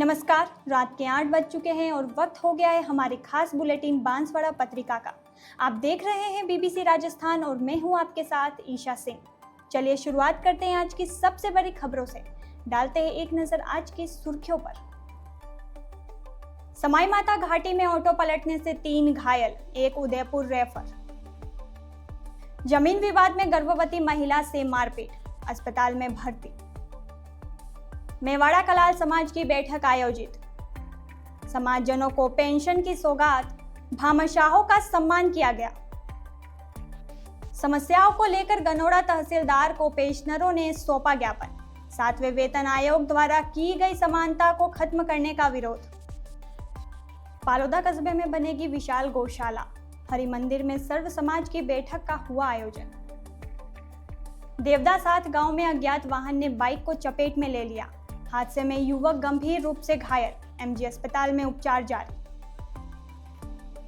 नमस्कार, रात के 8 बज चुके हैं और वक्त हो गया है हमारी खास बुलेटिन बांसवाड़ा पत्रिका का। आप देख रहे हैं बीबीसी राजस्थान और मैं हूं आपके साथ ईशा सिंह। चलिए शुरुआत करते हैं आज की सबसे बड़ी खबरों से। डालते हैं एक नजर आज की सुर्खियों पर। समाई माता घाटी में ऑटो पलटने से 3 घायल, एक उदयपुर रेफर। जमीन विवाद में गर्भवती महिला से मारपीट, अस्पताल में भर्ती। मेवाड़ा कलाल समाज की बैठक आयोजित, समाजजनों को पेंशन की सौगात, भामाशाहों का सम्मान किया गया। समस्याओं को लेकर गनोड़ा तहसीलदार को पेंशनरों ने सौंपा ज्ञापन, 7वें वेतन आयोग द्वारा की गई समानता को खत्म करने का विरोध। पालोदा कस्बे में बनेगी विशाल गौशाला, हरि मंदिर में सर्व समाज की बैठक का हुआ आयोजन। देवदास 7 गांव में अज्ञात वाहन ने बाइक को चपेट में ले लिया, हादसे में युवक गंभीर रूप से घायल, एमजी अस्पताल में उपचार जारी।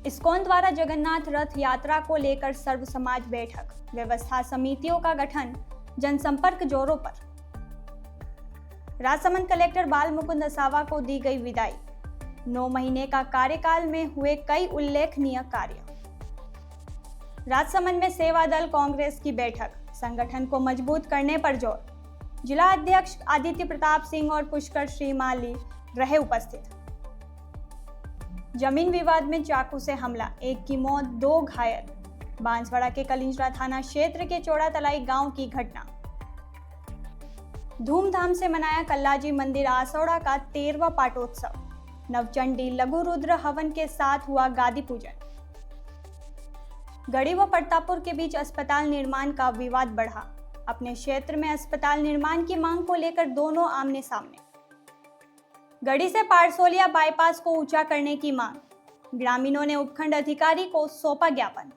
इस्कॉन द्वारा जगन्नाथ रथ यात्रा को लेकर सर्व समाज बैठक, व्यवस्था समितियों का गठन, जनसंपर्क जोरों पर। राजसमंद कलेक्टर बाल मुकुंद असावा को दी गई विदाई, 9 महीने का कार्यकाल में हुए कई उल्लेखनीय कार्य। राजसमंद में सेवा दल कांग्रेस की बैठक, संगठन को मजबूत करने पर जोर। जिला अध्यक्ष आदित्य प्रताप सिंह और पुष्कर श्रीमाली रहे उपस्थित। जमीन विवाद में चाकू से हमला, 1 की मौत, 2 घायल। बांसवाड़ा के कलिंजरा थाना क्षेत्र के चौड़ा तलाई गांव की घटना। धूमधाम से मनाया कल्लाजी मंदिर आसौड़ा का 13वां पाटोत्सव, नवचंडी लघु रुद्र हवन के साथ हुआ गादी पूजन। गढ़ी व प्रतापपुर के बीच अस्पताल निर्माण का विवाद बढ़ा, अपने क्षेत्र में अस्पताल निर्माण की मांग को लेकर दोनों आमने सामने। गढ़ी से पारसोलिया बाईपास को ऊंचा करने की मांग, ग्रामीणों ने उपखंड अधिकारी को सौंपा ज्ञापन।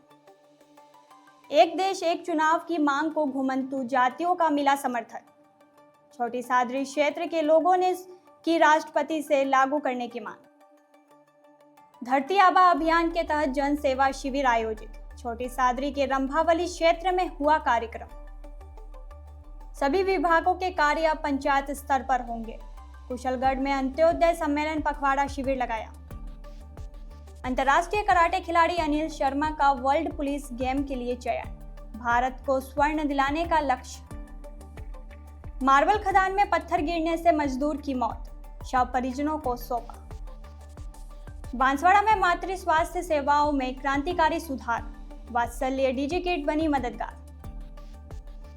एक देश एक चुनाव की मांग को घुमंतु जातियों का मिला समर्थन, छोटी सादरी क्षेत्र के लोगों ने की राष्ट्रपति से लागू करने की मांग। धरती आबा अभियान के तहत जन सेवा शिविर आयोजित, छोटी सादरी के रंभावली क्षेत्र में हुआ कार्यक्रम। सभी विभागों के कार्य अब पंचायत स्तर पर होंगे, कुशलगढ़ में अंत्योदय सम्मेलन पखवाड़ा शिविर लगाया। अंतर्राष्ट्रीय कराटे खिलाड़ी अनिल शर्मा का वर्ल्ड पुलिस गेम के लिए चयन, भारत को स्वर्ण दिलाने का लक्ष्य। मार्बल खदान में पत्थर गिरने से मजदूर की मौत, शव परिजनों को सौंपा। बांसवाड़ा में मातृ स्वास्थ्य सेवाओं में क्रांतिकारी सुधार, वात्सल्य डीजी किट बनी मददगार।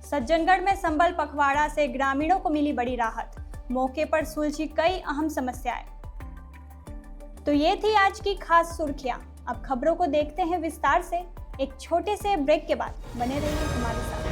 सज्जनगढ़ में संबल पखवाड़ा से ग्रामीणों को मिली बड़ी राहत, मौके पर सुलझी कई अहम समस्याएं। तो ये थी आज की खास सुर्खियां। अब खबरों को देखते हैं विस्तार से, एक छोटे से ब्रेक के बाद। बने रहिए हमारे साथ।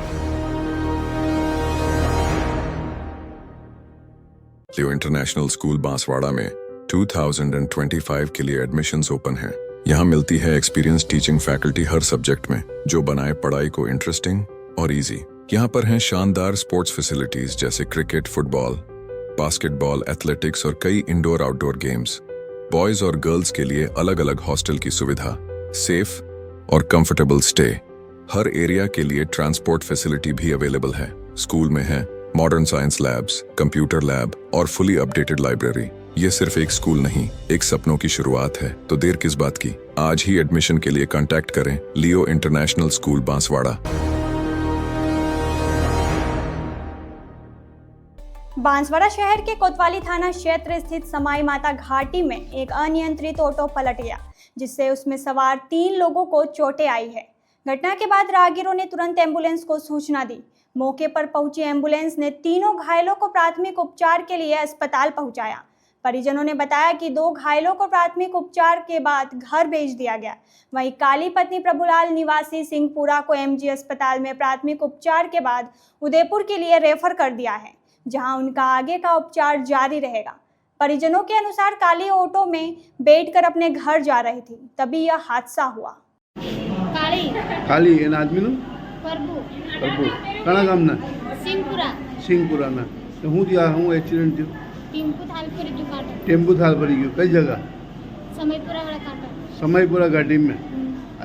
लियो इंटरनेशनल स्कूल बांसवाड़ा में 2025 के लिए एडमिशन्स ओपन हैं। यहाँ मिलती है एक्सपीरियंस टीचिंग फैकल्टी हर सब्जेक्ट में, जो बनाए पढ़ाई को इंटरेस्टिंग और इजी। यहाँ पर हैं शानदार स्पोर्ट्स फैसिलिटीज जैसे क्रिकेट, फुटबॉल, बास्केटबॉल, एथलेटिक्स और कई इंडोर आउटडोर गेम्स। बॉयज और गर्ल्स के लिए अलग अलग हॉस्टल की सुविधा, सेफ और कंफर्टेबल स्टे। हर एरिया के लिए ट्रांसपोर्ट फैसिलिटी भी अवेलेबल है। स्कूल में है modern science labs, computer lab और फुली अपडेटेड लाइब्रेरी। ये सिर्फ एक स्कूल नहीं, एक सपनों की शुरुआत है। तो देर किस बात की, आज ही एडमिशन के लिए कांटेक्ट करें लियो इंटरनेशनल स्कूल बांसवाड़ा। बांसवाड़ा शहर के कोतवाली थाना क्षेत्र स्थित समाई माता घाटी में एक अनियंत्रित ऑटो पलट गया, जिससे उसमें सवार 3 लोगों को चोटें आई है। घटना के बाद राहगीरों ने तुरंत एम्बुलेंस को सूचना दी। मौके पर पहुंची एम्बुलेंस ने तीनों घायलों को प्राथमिक उपचार के लिए अस्पताल पहुंचाया। परिजनों ने बताया कि 2 घायलों को प्राथमिक उपचार के बाद घर भेज दिया गया। वहीं काली पत्नी प्रभुलाल निवासी सिंहपुरा को एमजी अस्पताल में प्राथमिक उपचार के बाद उदयपुर के लिए रेफर कर दिया है, जहां उनका आगे का उपचार जारी रहेगा। परिजनों के अनुसार काली ऑटो में बैठकर अपने घर जा रही थी, तभी यह हादसा हुआ। काली एन आदमी नु प्रभु कणा गामना सिंहपुरा ना तो हूँ दिया हूँ एक्सीडेंट थयो टेम्पू थाल भरी गयो कई जगह समयपुरा वाला काटा समयपुरा घाटी में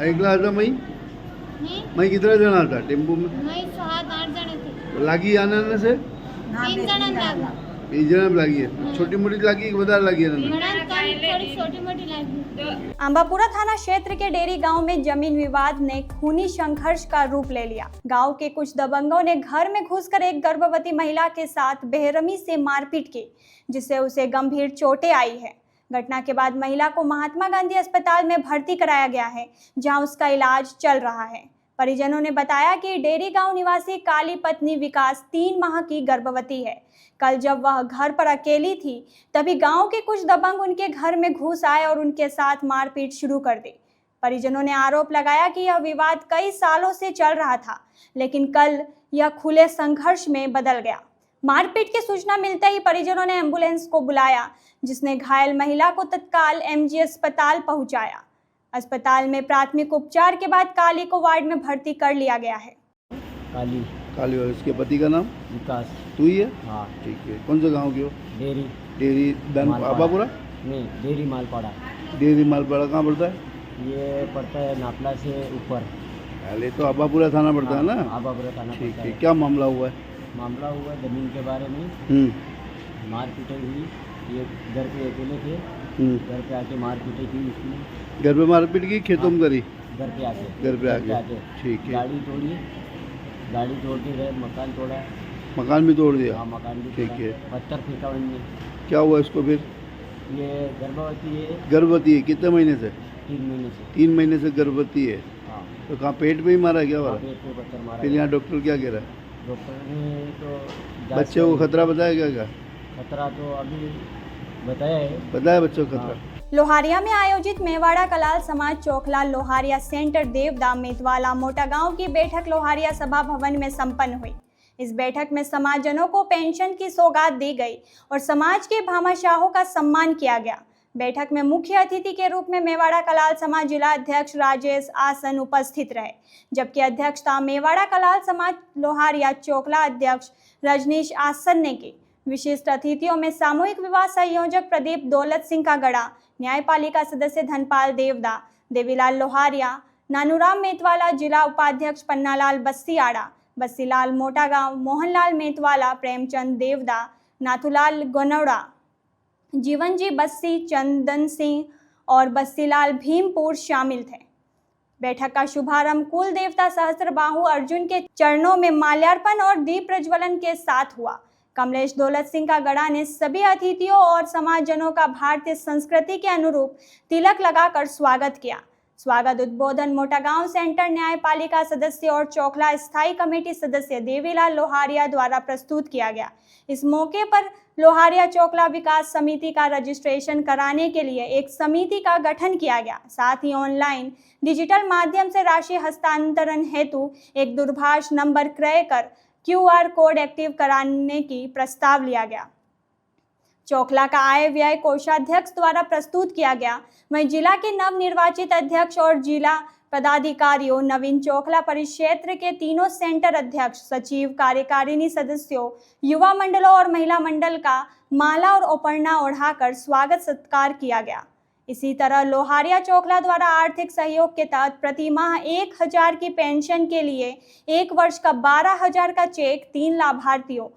एकला था मई कितना जना था टेम्पू में? मई 7-8 जने थे। लागी आने से 3 जना ये जन्म लगी है, छोटी मोटी लगी है, बता लगी है ना? घणा थोड़ी छोटी मोटी लागी। आंबापुरा थाना क्षेत्र के डेरी गांव में जमीन विवाद ने खूनी संघर्ष का रूप ले लिया। गांव के कुछ दबंगों ने घर में घुसकर एक गर्भवती महिला के साथ बेरहमी से मारपीट की, जिससे उसे गंभीर चोटें आई है। घटना के बाद महिला को महात्मा गांधी अस्पताल में भर्ती कराया गया है, जहां उसका इलाज चल रहा है। परिजनों ने बताया कि डेरी गांव निवासी काली पत्नी विकास 3 माह की गर्भवती है। कल जब वह घर पर अकेली थी, तभी गांव के कुछ दबंग उनके घर में घुस आए और उनके साथ मारपीट शुरू कर दी। परिजनों ने आरोप लगाया कि यह विवाद कई सालों से चल रहा था, लेकिन कल यह खुले संघर्ष में बदल गया। मारपीट की सूचना मिलते ही परिजनों ने एम्बुलेंस को बुलाया, जिसने घायल महिला को तत्काल एमजी अस्पताल पहुंचाया। अस्पताल में प्राथमिक उपचार के बाद काली को वार्ड में भर्ती कर लिया गया है। काली और इसके पति का नाम विकास। तू ही है? हाँ। ठीक है। कौन से गांव की हो? डेरी आबापुरा? नहीं, डेरी मालपाड़ा। डेरी मालपाड़ा कहाँ पड़ता है? ये पड़ता है नापला से ऊपर। पहले तो आबापुरा थाना पड़ता है ना? आबापुरा थाना ठीक पड़ता है। है। क्या मामला हुआ है? मामला हुआ जमीन के बारे में, मार पीटाई हुई। ये घर पे अकेले थे, घर पे आके मार पीटाई की उसने। घर पे मारपीट की, खेतों में करी? घर पे आके ठीक है। गाड़ी तोड़ी, गाड़ी तोड़ते रहे, मकान तोड़ा। मकान भी तोड़ दिया? हाँ, मकान भी ठीक तोड़ा। है। पत्थर फेंका उनने। क्या हुआ इसको फिर? ये गर्भवती है, गर्भवती है? कितने महीने से? 3 महीने से। 3 महीने से गर्भवती है? हाँ। तो कहाँ पेट पे ही मारा? क्या हाँ, मारा? पेट पे पत्थर मारा। फिर यहाँ डॉक्टर क्या कह रहा है? डॉक्टर ने तो बच्चे को खतरा बताया क्या? खतरा तो अभी बताया है। बताया बच्चों को खतरा? लोहारिया में आयोजित मेवाड़ा कलाल समाज चोखला लोहारिया सेंटर देवदा मेतवाला मोटा गांव की बैठक लोहारिया सभा भवन में संपन्न हुई। इस बैठक में समाजजनों को पेंशन की सौगात दी गई और समाज के भामाशाहों का सम्मान किया गया। बैठक में मुख्य अतिथि के रूप में मेवाड़ा कलाल समाज जिला अध्यक्ष राजेश आसन उपस्थित रहे, जबकि अध्यक्षता मेवाड़ा कलाल समाज लोहारिया चोखला अध्यक्ष रजनीश आसन ने की। विशिष्ट अतिथियों में सामूहिक विवाह संयोजक प्रदीप दौलत सिंह का गड़ा, न्यायपालिका सदस्य धनपाल देवदा, देवीलाल लोहारिया, नानूराम मेतवाला, जिला उपाध्यक्ष पन्नालाल बस्सीआड़ा, बस्सीलाल मोटागांव, मोहनलाल मेतवाला, प्रेमचंद देवदा, नाथूलाल गनौड़ा, जीवनजी बस्सी, चंदन सिंह और बस्सीलाल भीमपुर शामिल थे। बैठक का शुभारंभ कुल देवता सहस्त्रबाहु अर्जुन के चरणों में माल्यार्पण और दीप प्रज्वलन के साथ हुआ। कमलेश दौलत सिंह का गड़ा ने सभी अतिथियों और समाजजनों का भारतीय संस्कृति के अनुरूप तिलक लगाकर स्वागत किया। स्वागत उद्बोधन मोटागांव सेंटर न्यायपालिका सदस्य और चोखला स्थायी कमेटी सदस्य देवीलाल लोहारिया द्वारा प्रस्तुत किया गया। इस मौके पर लोहारिया चोखला विकास समिति का रजिस्ट्रेशन कराने के लिए एक समिति का गठन किया गया। साथ ही ऑनलाइन डिजिटल माध्यम से राशि हस्तांतरण हेतु एक दूरभाष नंबर क्रय कर QR कोड एक्टिव कराने की प्रस्ताव लिया गया। चोखला का आय व्यय कोषाध्यक्ष द्वारा प्रस्तुत किया गया। वहीं जिला के नवनिर्वाचित अध्यक्ष और जिला पदाधिकारियों नवीन चोखला परिक्षेत्र के तीनों सेंटर अध्यक्ष, सचिव, कार्यकारिणी सदस्यों, युवा मंडलों और महिला मंडल का माला और ओपरना ओढ़ाकर स्वागत सत्कार किया गया। इसी तरह लोहारिया चोखला द्वारा आर्थिक सहयोग के तहत प्रति माह 1000 की पेंशन के लिए 1 वर्ष का 12,000 का चेक 3 लाभार्थियों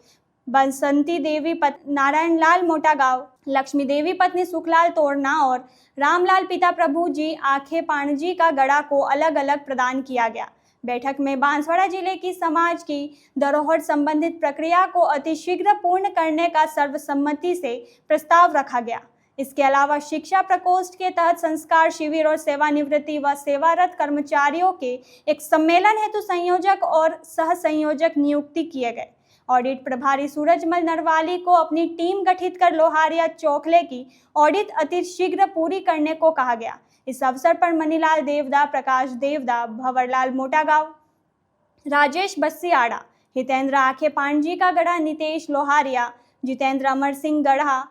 बसंती देवी नारायण लाल मोटागांव, लक्ष्मी देवी पत्नी सुखलाल तोड़ना और रामलाल पिता प्रभु जी आखे पाणजी का गड़ा को अलग अलग प्रदान किया गया। बैठक में बांसवाड़ा जिले की समाज की धरोहर संबंधित प्रक्रिया को अतिशीघ्र पूर्ण करने का सर्वसम्मति से प्रस्ताव रखा गया। इसके अलावा शिक्षा प्रकोष्ठ के तहत संस्कार शिविर और सेवानिवृत्ति व सेवारत कर्मचारियों के एक सम्मेलन हेतु संयोजक और सह संयोजक नियुक्ति किए गए। ऑडिट प्रभारी सूरजमल नरवाली को अपनी टीम गठित कर लोहारिया चोखले की ऑडिट अतिशीघ्र पूरी करने को कहा गया। इस अवसर पर मनीलाल देवदा, प्रकाश देवदा, भंवरलाल मोटागांव, राजेश बस्सीआड़ा, हितेंद्र आखे पाणजी का गढ़ा, नितेश लोहारिया, जितेंद्र अमर सिंह गढ़ा,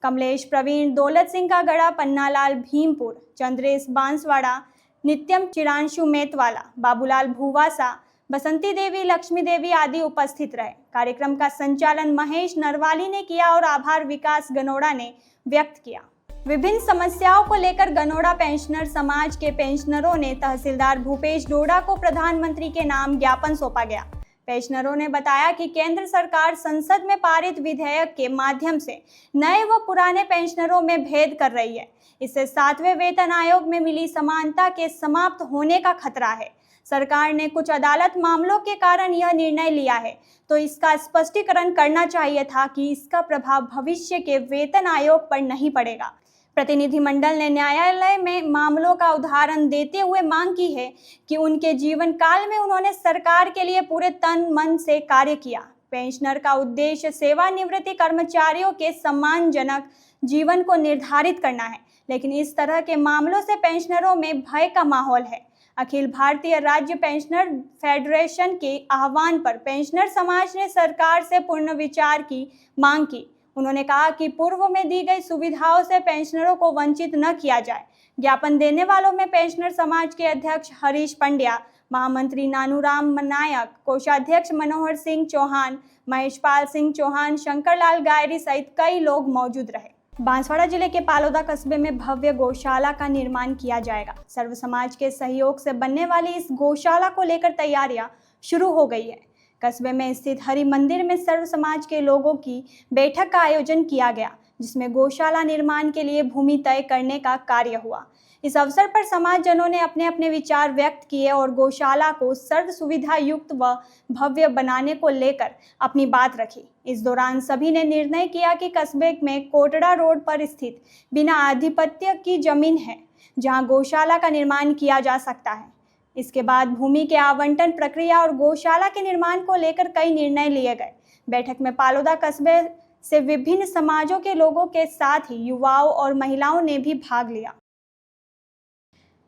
कमलेश प्रवीण दौलत सिंह का गढ़ा, पन्नालाल भीमपुर, चंद्रेश बांसवाड़ा, नित्यम चिरांशु मेतवाला, बाबूलाल भूवासा, बसंती देवी, लक्ष्मी देवी आदि उपस्थित रहे। कार्यक्रम का संचालन महेश नरवाली ने किया और आभार विकास गनौड़ा ने व्यक्त किया। विभिन्न समस्याओं को लेकर गनौड़ा पेंशनर समाज के पेंशनरों ने तहसीलदार भूपेश डोडा को प्रधानमंत्री के नाम ज्ञापन सौंपा गया। पेंशनरों ने बताया कि केंद्र सरकार संसद में पारित विधेयक के माध्यम से नए व पुराने पेंशनरों में भेद कर रही है। इससे 7वें वेतन आयोग में मिली समानता के समाप्त होने का खतरा है। सरकार ने कुछ अदालत मामलों के कारण यह निर्णय लिया है, तो इसका स्पष्टीकरण करना चाहिए था कि इसका प्रभाव भविष्य के वेतन आयोग पर नहीं पड़ेगा। प्रतिनिधिमंडल ने न्यायालय में मामलों का उदाहरण देते हुए मांग की है कि उनके जीवन काल में उन्होंने सरकार के लिए पूरे तन मन से कार्य किया। पेंशनर का उद्देश्य सेवानिवृत्ति कर्मचारियों के सम्मानजनक जीवन को निर्धारित करना है, लेकिन इस तरह के मामलों से पेंशनरों में भय का माहौल है। अखिल भारतीय राज्य पेंशनर फेडरेशन के आह्वान पर पेंशनर समाज ने सरकार से पुनर्विचार की मांग की। उन्होंने कहा कि पूर्व में दी गई सुविधाओं से पेंशनरों को वंचित न किया जाए। ज्ञापन देने वालों में पेंशनर समाज के अध्यक्ष हरीश पंड्या, महामंत्री नानूराम नायक, कोषाध्यक्ष मनोहर सिंह चौहान, महेशपाल सिंह चौहान, शंकरलाल गायरी सहित कई लोग मौजूद रहे। बांसवाड़ा जिले के पालोदा कस्बे में भव्य गौशाला का निर्माण किया जाएगा। सर्व समाज के सहयोग से बनने वाली इस गौशाला को लेकर तैयारियां शुरू हो गई है। कस्बे में स्थित हरि मंदिर में सर्व समाज के लोगों की बैठक का आयोजन किया गया, जिसमें गौशाला निर्माण के लिए भूमि तय करने का कार्य हुआ। इस अवसर पर समाजजनों ने अपने अपने विचार व्यक्त किए और गौशाला को सर्व सुविधा युक्त व भव्य बनाने को लेकर अपनी बात रखी। इस दौरान सभी ने निर्णय किया कि कस्बे में कोटड़ा रोड पर स्थित बिना आधिपत्य की जमीन है, जहां गौशाला का निर्माण किया जा सकता है। इसके बाद भूमि के आवंटन प्रक्रिया और गौशाला के निर्माण को लेकर कई निर्णय लिए गए। बैठक में पालोदा कस्बे से विभिन्न समाजों के लोगों के साथ ही युवाओं और महिलाओं ने भी भाग लिया।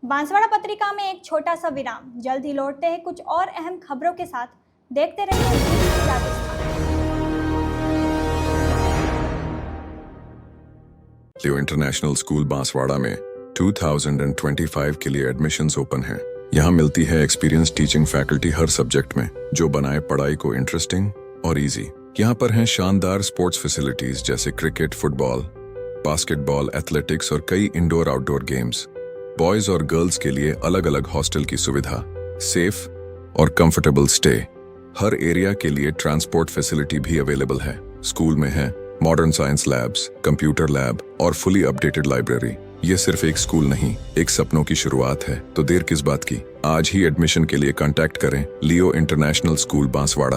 बांसवाड़ा पत्रिका में एक छोटा सा विराम। जल्द ही लौटते हैं कुछ और अहम खबरों के साथ। देखते रहिए राजस्थान। लियो इंटरनेशनल स्कूल बांसवाड़ा में 2025 के लिए एडमिशन्स ओपन हैं। यहाँ मिलती है एक्सपीरियंस टीचिंग फैकल्टी हर सब्जेक्ट में, जो बनाए पढ़ाई को इंटरेस्टिंग और इजी। यहाँ पर हैं शानदार स्पोर्ट्स फैसिलिटीज जैसे क्रिकेट, फुटबॉल, बास्केटबॉल, एथलेटिक्स और कई इंडोर आउटडोर गेम्स। बॉयज और गर्ल्स के लिए अलग अलग हॉस्टल की सुविधा, सेफ और कंफर्टेबल स्टे। हर एरिया के लिए ट्रांसपोर्ट फैसिलिटी भी अवेलेबल है। स्कूल में है modern science labs, computer lab और फुली अपडेटेड लाइब्रेरी। ये सिर्फ एक स्कूल नहीं, एक सपनों की शुरुआत है। तो देर किस बात की, आज ही एडमिशन के लिए कांटेक्ट करें लियो इंटरनेशनल स्कूल बांसवाड़ा।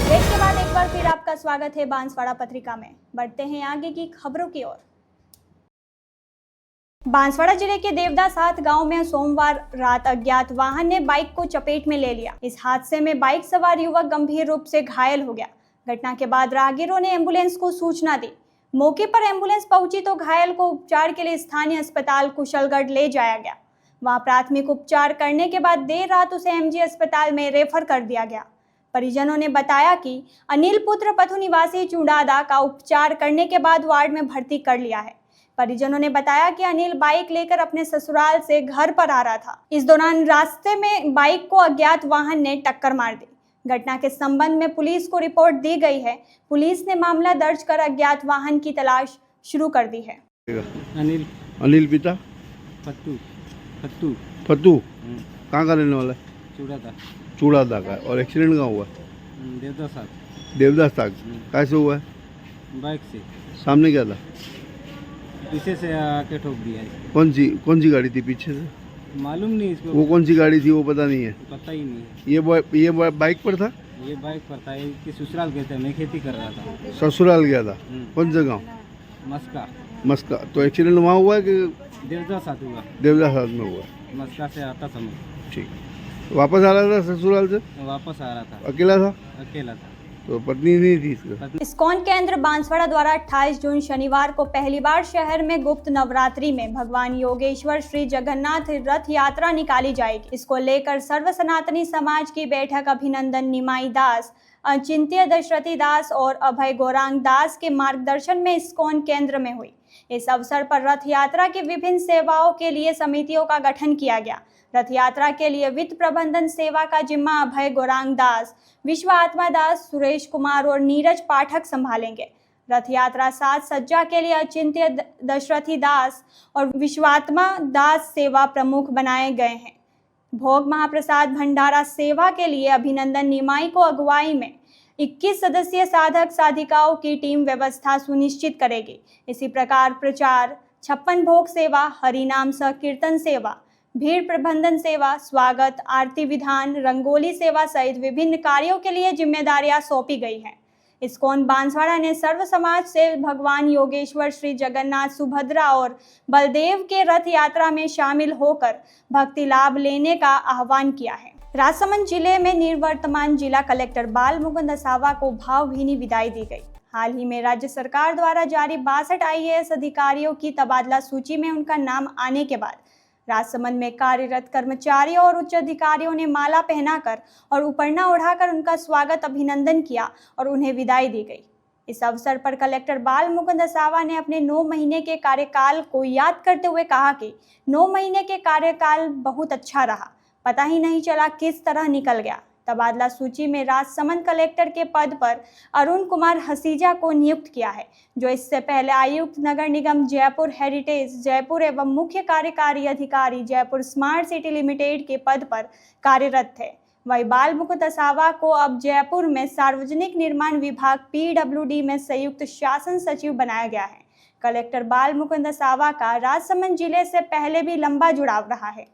ब्रेक के बाद एक बार फिर आपका स्वागत है बांसवाड़ा पत्रिका में। बढ़ते हैं आगे की खबरों की ओर। बांसवाड़ा जिले के देवदास हाट गांव में सोमवार रात अज्ञात वाहन ने बाइक को चपेट में ले लिया। इस हादसे में बाइक सवार युवक गंभीर रूप से घायल हो गया। घटना के बाद राहगीरों ने एम्बुलेंस को सूचना दी। मौके पर एम्बुलेंस पहुंची तो घायल को उपचार के लिए स्थानीय अस्पताल कुशलगढ़ ले जाया गया। वहां प्राथमिक उपचार करने के बाद देर रात उसे एमजी अस्पताल में रेफर कर दिया गया। परिजनों ने बताया कि अनिल पुत्र पथु निवासी चुड़ादा का उपचार करने के बाद वार्ड में भर्ती कर लिया है। परिजनों ने बताया कि अनिल बाइक लेकर अपने ससुराल से घर पर आ रहा था। इस दौरान रास्ते में बाइक को अज्ञात वाहन ने टक्कर मार दी। घटना के संबंध में पुलिस को रिपोर्ट दी गई है। पुलिस ने मामला दर्ज कर अज्ञात वाहन की तलाश शुरू कर दी है। अनिल पिता फत्तू कहाँ का रहने वाला है? चूड़ादा का। और एक्सीडेंट कहाँ हुआ? देवदास तक। कैसे हुआ है? बाइक से सामने क्या था? पीछे से आके ठोक दिया। कौन सी गाड़ी थी पीछे से? मालूम नहीं इसको। वो कौन सी गाड़ी थी वो पता नहीं है? पता ही नहीं है। ये बाइक पर था? ये बाइक पर था। ये ससुराल गए थे, मैं खेती कर रहा था। ससुराल गया था? कौन सा गाँव? मस्का। तो एक्सीडेंट वहाँ हुआ है कि देवदास हाट हुआ? देवदास हाट में हुआ। मस्का से आता समय। ठीक। वापस आ रहा था ससुराल से? वापस आ रहा था। अकेला था? अकेला था। तो पत्नी नहीं थी इसका? इस्कॉन केंद्र बांसवाड़ा द्वारा 28 जून शनिवार को पहली बार शहर में गुप्त नवरात्रि में भगवान योगेश्वर श्री जगन्नाथ रथ यात्रा निकाली जाएगी। इसको लेकर सर्व सनातनी समाज की बैठक अभिनंदन निमाई दास, अचिंत्य दशरथी दास और अभय गौरांग दास के मार्गदर्शन में इस्कॉन केंद्र में हुई। इस अवसर पर रथ यात्रा की विभिन्न सेवाओं के लिए समितियों का गठन किया गया। रथ यात्रा के लिए वित्त प्रबंधन सेवा का जिम्मा अभय गौरांग दास, विश्व आत्मा दास, सुरेश कुमार और नीरज पाठक संभालेंगे। रथ यात्रा साज सज्जा के लिए अचिंत्य दशरथी दास और विश्वात्मा दास सेवा प्रमुख बनाए गए हैं। भोग महाप्रसाद भंडारा सेवा के लिए अभिनंदन निमाई को अगुवाई में 21 सदस्यीय साधक साधिकाओं की टीम व्यवस्था सुनिश्चित करेगी। इसी प्रकार प्रचार, 56 भोग सेवा, हरिनाम सह कीर्तन सेवा, भीड़ प्रबंधन सेवा, स्वागत, आरती विधान, रंगोली सेवा सहित विभिन्न कार्यों के लिए जिम्मेदारियां सौंपी गई हैं। इस्कॉन बांसवाड़ा ने सर्व समाज से भगवान योगेश्वर श्री जगन्नाथ, सुभद्रा और बलदेव के रथ यात्रा में शामिल होकर भक्ति लाभ लेने का आह्वान किया है। राजसमंद जिले में निवर्तमान जिला कलेक्टर बाल मुकुंद असावा को भावभीनी विदाई दी गई। हाल ही में राज्य सरकार द्वारा जारी 62 IAS अधिकारियों की तबादला सूची में उनका नाम आने के बाद राजसमंद में कार्यरत कर्मचारियों और उच्च अधिकारियों ने माला पहनाकर और उपरना ओढ़ाकर उनका स्वागत, अभिनंदन किया और उन्हें विदाई दी गई। इस अवसर पर कलेक्टर बाल मुकुंद असावा ने अपने 9 महीने के कार्यकाल को याद करते हुए कहा कि 9 महीने के कार्यकाल बहुत अच्छा रहा, पता ही नहीं चला किस तरह निकल गया। तबादला सूची में राजसमंद कलेक्टर के पद पर अरुण कुमार हसीजा को नियुक्त किया है, जो इससे पहले आयुक्त नगर निगम जयपुर हेरिटेज जयपुर एवं मुख्य कार्यकारी अधिकारी जयपुर स्मार्ट सिटी लिमिटेड के पद पर कार्यरत थे। वही बाल मुकुंद असावा को अब जयपुर में सार्वजनिक निर्माण विभाग PWD में संयुक्त शासन सचिव बनाया गया है। कलेक्टर बाल मुकुंद असावा का राजसमंद जिले से पहले भी लंबा जुड़ाव रहा है।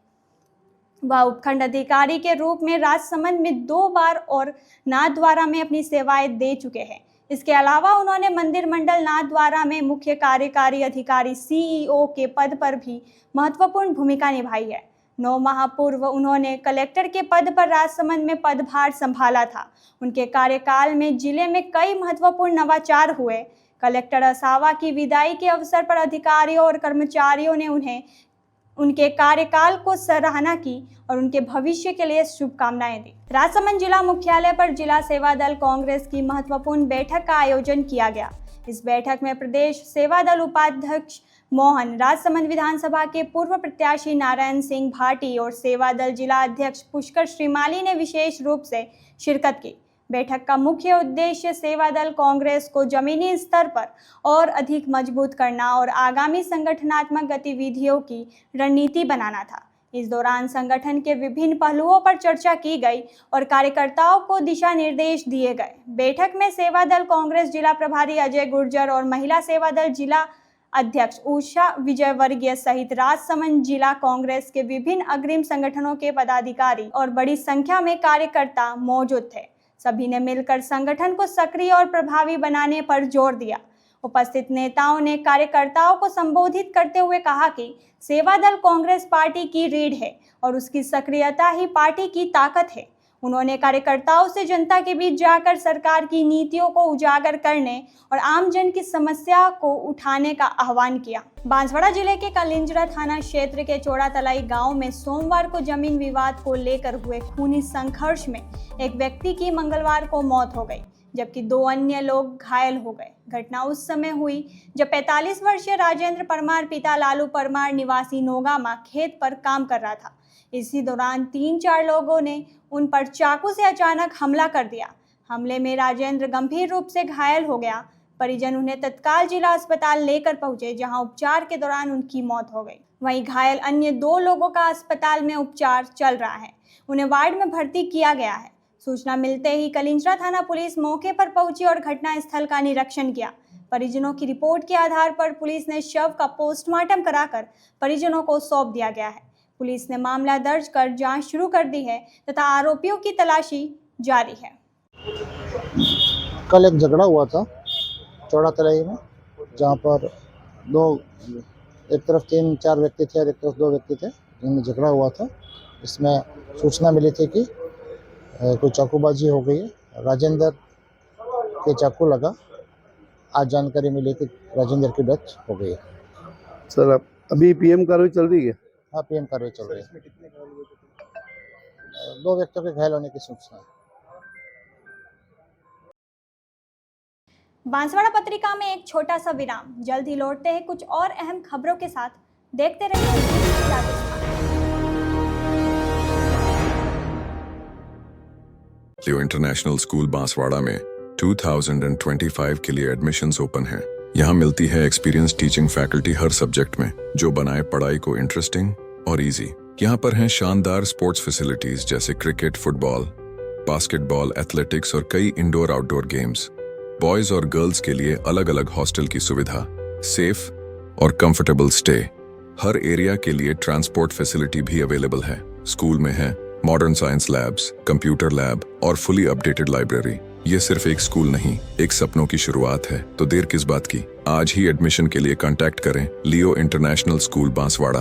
वह उपखंड अधिकारी के रूप में राजसमंद में 2 बार और नाथद्वारा में अपनी सेवाएं दे चुके हैं। इसके अलावा उन्होंने मंदिर मंडल नाथद्वारा में मुख्य कार्यकारी अधिकारी CEO के पद पर भी महत्वपूर्ण भूमिका निभाई है। 9 माह पूर्व उन्होंने कलेक्टर के पद पर राजसमंद में पदभार संभाला था। उनके कार्यकाल में जिले में कई महत्वपूर्ण नवाचार हुए। कलेक्टर असावा की विदाई के अवसर पर अधिकारियों और कर्मचारियों ने उन्हें उनके कार्यकाल को सराहना की और उनके भविष्य के लिए शुभकामनाएं दी। राजसमंद जिला मुख्यालय पर जिला सेवा दल कांग्रेस की महत्वपूर्ण बैठक का आयोजन किया गया। इस बैठक में प्रदेश सेवा दल उपाध्यक्ष मोहन, राजसमंद विधानसभा के पूर्व प्रत्याशी नारायण सिंह भाटी और सेवा दल जिला अध्यक्ष पुष्कर श्रीमाली ने विशेष रूप से शिरकत की। बैठक का मुख्य उद्देश्य सेवा दल कांग्रेस को जमीनी स्तर पर और अधिक मजबूत करना और आगामी संगठनात्मक गतिविधियों की रणनीति बनाना था। इस दौरान संगठन के विभिन्न पहलुओं पर चर्चा की गई और कार्यकर्ताओं को दिशा निर्देश दिए गए। बैठक में सेवा दल कांग्रेस जिला प्रभारी अजय गुर्जर और महिला सेवा दल जिला अध्यक्ष उषा विजयवर्गीय सहित राजसमंद जिला कांग्रेस के विभिन्न अग्रिम संगठनों के पदाधिकारी और बड़ी संख्या में कार्यकर्ता मौजूद थे। सभी ने मिलकर संगठन को सक्रिय और प्रभावी बनाने पर जोर दिया। उपस्थित नेताओं ने कार्यकर्ताओं को संबोधित करते हुए कहा कि सेवा दल कांग्रेस पार्टी की रीढ़ है और उसकी सक्रियता ही पार्टी की ताकत है। उन्होंने कार्यकर्ताओं से जनता के बीच जाकर सरकार की नीतियों को उजागर करने और आम जन की समस्या को उठाने का आह्वान किया। बांसवाड़ा जिले के कलिंजरा थाना क्षेत्र के चौड़ा तलाई गांव में सोमवार को जमीन विवाद को लेकर हुए खूनी संघर्ष में एक व्यक्ति की मंगलवार को मौत हो गई, जबकि 2 अन्य लोग घायल हो गए। घटना उस समय हुई जब 45 वर्षीय राजेंद्र परमार पिता लालू परमार निवासी नोगामा खेत पर काम कर रहा था। इसी दौरान 3-4 लोगों ने उन पर चाकू से अचानक हमला कर दिया। हमले में राजेंद्र गंभीर रूप से घायल हो गया। परिजन उन्हें तत्काल जिला अस्पताल लेकर पहुंचे, जहां उपचार के दौरान उनकी मौत हो गई। वहीं घायल अन्य 2 लोगों का अस्पताल में उपचार चल रहा है। उन्हें वार्ड में भर्ती किया गया है। सूचना मिलते ही कलिंजरा थाना पुलिस मौके पर पहुंची और घटनास्थल का निरीक्षण किया। परिजनों की रिपोर्ट के आधार पर पुलिस ने शव का पोस्टमार्टम कराकर परिजनों को सौंप दिया गया है। पुलिस ने मामला दर्ज कर जांच शुरू कर दी है तथा आरोपियों की तलाशी जारी है। कल एक झगड़ा हुआ था चौड़ा तलाई में, जहाँ पर एक तरफ 3-4 व्यक्ति थे और एक तरफ 2 व्यक्ति थे, जिनमें झगड़ा हुआ था। इसमें सूचना मिली थी कि कोई चाकूबाजी हो गई है, राजेंद्र के चाकू लगा। आज जानकारी मिली कि राजेंद्र की डेथ हो गई है। सर अभी PM कार्रवाई चल रही है? हाँ, PM कार्रवाई चल रही है। 2 व्यक्तियों के घायल होने की सूचना है। बांसवाड़ा पत्रिका में एक छोटा सा विराम। जल्द ही लौटते हैं कुछ और अहम खबरों के साथ। देखते रहिए राजस्थान। लियो इंटरनेशनल स्कूल बांसवाड़ा में 2025 के लिए एडमिशन्स ओपन हैं। यहाँ मिलती है एक्सपीरियंस टीचिंग फैकल्टी हर सब्जेक्ट में, जो बनाए पढ़ाई को इंटरेस्टिंग और इजी। यहाँ पर हैं शानदार स्पोर्ट्स फैसिलिटीज जैसे क्रिकेट, फुटबॉल, बास्केटबॉल, एथलेटिक्स और कई इंडोर आउटडोर गेम्स। बॉयज और गर्ल्स के लिए अलग अलग हॉस्टल की सुविधा, सेफ और कंफर्टेबल स्टे। हर एरिया के लिए ट्रांसपोर्ट फैसिलिटी भी अवेलेबल है। स्कूल में है modern science labs, computer lab और फुली अपडेटेड लाइब्रेरी। ये सिर्फ एक स्कूल नहीं, एक सपनों की शुरुआत है। तो देर किस बात की, आज ही एडमिशन के लिए कांटेक्ट करें लियो इंटरनेशनल स्कूल बांसवाड़ा।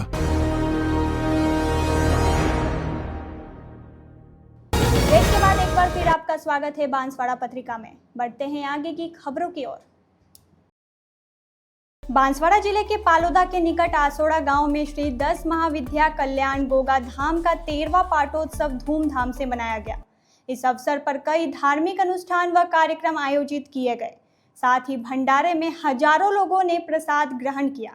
ब्रेक के बाद एक बार फिर आपका स्वागत है बांसवाड़ा पत्रिका में। बढ़ते हैं आगे की खबरों की ओर। बांसवाड़ा जिले के पालोदा के निकट आसोड़ा गांव में श्री 10 महाविद्या कल्याण गोगा धाम का 13वां पाटोत्सव धूमधाम से मनाया गया। इस अवसर पर कई धार्मिक अनुष्ठान व कार्यक्रम आयोजित किए गए। साथ ही भंडारे में हजारों लोगों ने प्रसाद ग्रहण किया।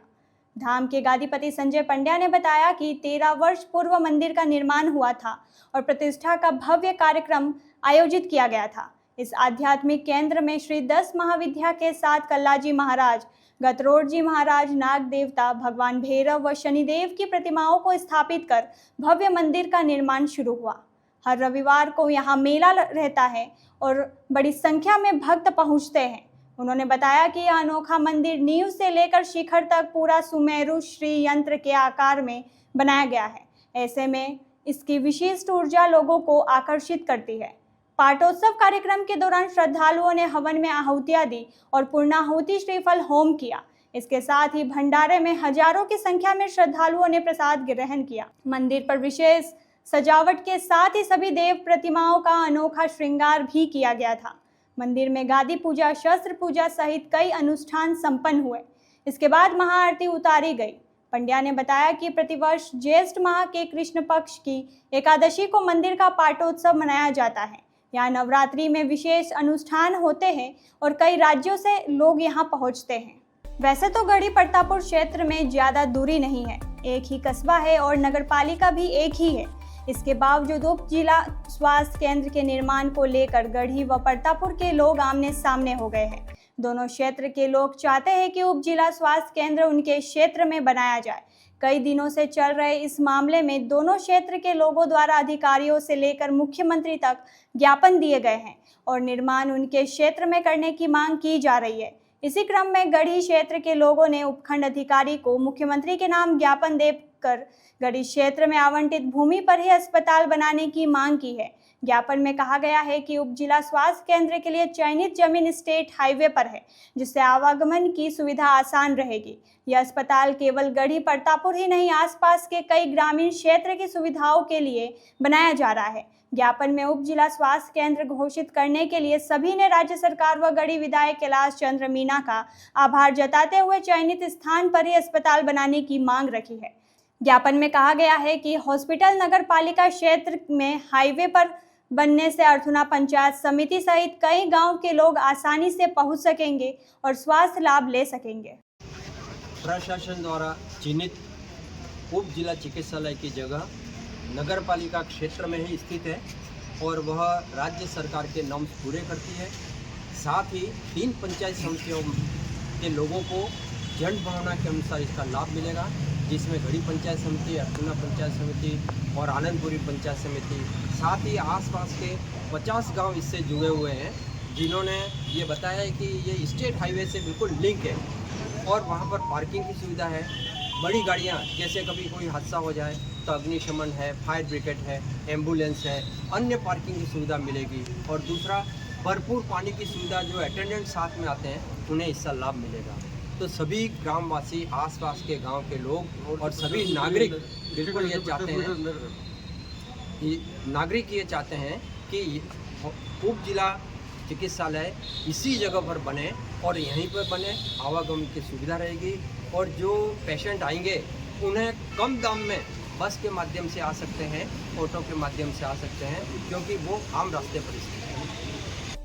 धाम के गादीपति संजय पंड्या ने बताया कि 13 वर्ष पूर्व मंदिर का निर्माण हुआ था और प्रतिष्ठा का भव्य कार्यक्रम आयोजित किया गया था। इस आध्यात्मिक केंद्र में श्री 10 महाविद्या के साथ कल्लाजी महाराज, गतरोड़ जी महाराज, नाग देवता, भगवान भैरव व शनिदेव की प्रतिमाओं को स्थापित कर भव्य मंदिर का निर्माण शुरू हुआ। हर रविवार को यहाँ मेला रहता है और बड़ी संख्या में भक्त पहुँचते हैं। उन्होंने बताया कि यह अनोखा मंदिर नींव से लेकर शिखर तक पूरा सुमेरु श्री यंत्र के आकार में बनाया गया है। ऐसे में इसकी विशिष्ट ऊर्जा लोगों को आकर्षित करती है। पाटोत्सव कार्यक्रम के दौरान श्रद्धालुओं ने हवन में आहुतियां दी और पूर्णाहुति श्रीफल होम किया। इसके साथ ही भंडारे में हजारों की संख्या में श्रद्धालुओं ने प्रसाद ग्रहण किया। मंदिर पर विशेष सजावट के साथ ही सभी देव प्रतिमाओं का अनोखा श्रृंगार भी किया गया था। मंदिर में गादी पूजा, शस्त्र पूजा सहित कई अनुष्ठान संपन्न हुए। इसके बाद महाआरती उतारी गई। पंड्या ने बताया कि प्रतिवर्ष ज्येष्ठ माह के कृष्ण पक्ष की एकादशी को मंदिर का पाटोत्सव मनाया जाता है। यहाँ नवरात्रि में विशेष अनुष्ठान होते हैं और कई राज्यों से लोग यहाँ पहुँचते हैं। वैसे तो गढ़ी प्रतापपुर क्षेत्र में ज़्यादा दूरी नहीं है, एक ही कस्बा है और नगरपालिका भी एक ही है। इसके बावजूद उप जिला स्वास्थ्य केंद्र के निर्माण को लेकर गढ़ी व प्रतापपुर के लोग आमने सामने हो गए हैं। दोनों क्षेत्र के लोग चाहते हैं कि उप जिला स्वास्थ्य केंद्र उनके क्षेत्र में बनाया जाए। कई दिनों से चल रहे इस मामले में दोनों क्षेत्र के लोगों द्वारा अधिकारियों से लेकर मुख्यमंत्री तक ज्ञापन दिए गए हैं और निर्माण उनके क्षेत्र में करने की मांग की जा रही है। इसी क्रम में गढ़ी क्षेत्र के लोगों ने उपखंड अधिकारी को मुख्यमंत्री के नाम ज्ञापन देकर गढ़ी क्षेत्र में आवंटित भूमि पर ही अस्पताल बनाने की मांग की है। ज्ञापन में कहा गया है कि उप जिला स्वास्थ्य केंद्र के लिए चयनित जमीन स्टेट हाईवे पर है, जिससे आवागमन की सुविधा आसान रहेगी। यह अस्पताल केवल गढ़ी प्रतापपुर ही नहीं, आसपास के कई ग्रामीण क्षेत्र की सुविधाओं के लिए बनाया जा रहा है। ज्ञापन में उप जिला स्वास्थ्य केंद्र घोषित करने के लिए सभी ने राज्य सरकार व गढ़ी विधायक कैलाश चंद्र मीणा का आभार जताते हुए चयनित स्थान पर ही अस्पताल बनाने की मांग रखी है। ज्ञापन में कहा गया है कि हॉस्पिटल नगर पालिका क्षेत्र में हाईवे पर बनने से अर्थुना पंचायत समिति सहित कई गांव के लोग आसानी से पहुंच सकेंगे और स्वास्थ्य लाभ ले सकेंगे। प्रशासन द्वारा चिन्हित उप जिला चिकित्सालय की जगह नगर पालिका क्षेत्र में ही स्थित है और वह राज्य सरकार के नॉर्म्स पूरे करती है। साथ ही 3 पंचायत समितियों के लोगों को जनभावना के अनुसार इसका लाभ मिलेगा, जिसमें गढ़ी पंचायत समिति, अर्थुना पंचायत समिति और आनंदपुरी पंचायत समिति, साथ ही आसपास के 50 गांव इससे जुड़े हुए हैं, जिन्होंने ये बताया है कि ये स्टेट हाईवे से बिल्कुल लिंक है और वहाँ पर पार्किंग की सुविधा है। बड़ी गाड़ियाँ, जैसे कभी कोई हादसा हो जाए तो अग्निशमन है, फायर ब्रिगेड है, एम्बुलेंस है, अन्य पार्किंग की सुविधा मिलेगी। और दूसरा, भरपूर पानी की सुविधा, जो अटेंडेंट साथ में आते हैं उन्हें इसका लाभ मिलेगा। तो सभी ग्रामवासी, आसपास के गांव के लोग और सभी नागरिक बिल्कुल ये चाहते हैं कि उप जिला चिकित्सालय इसी जगह पर बने और यहीं पर बने, आवागमन की सुविधा रहेगी और जो पेशेंट आएंगे उन्हें कम दाम में बस के माध्यम से आ सकते हैं, ऑटो के माध्यम से आ सकते हैं, क्योंकि वो आम रास्ते पर स्थित है।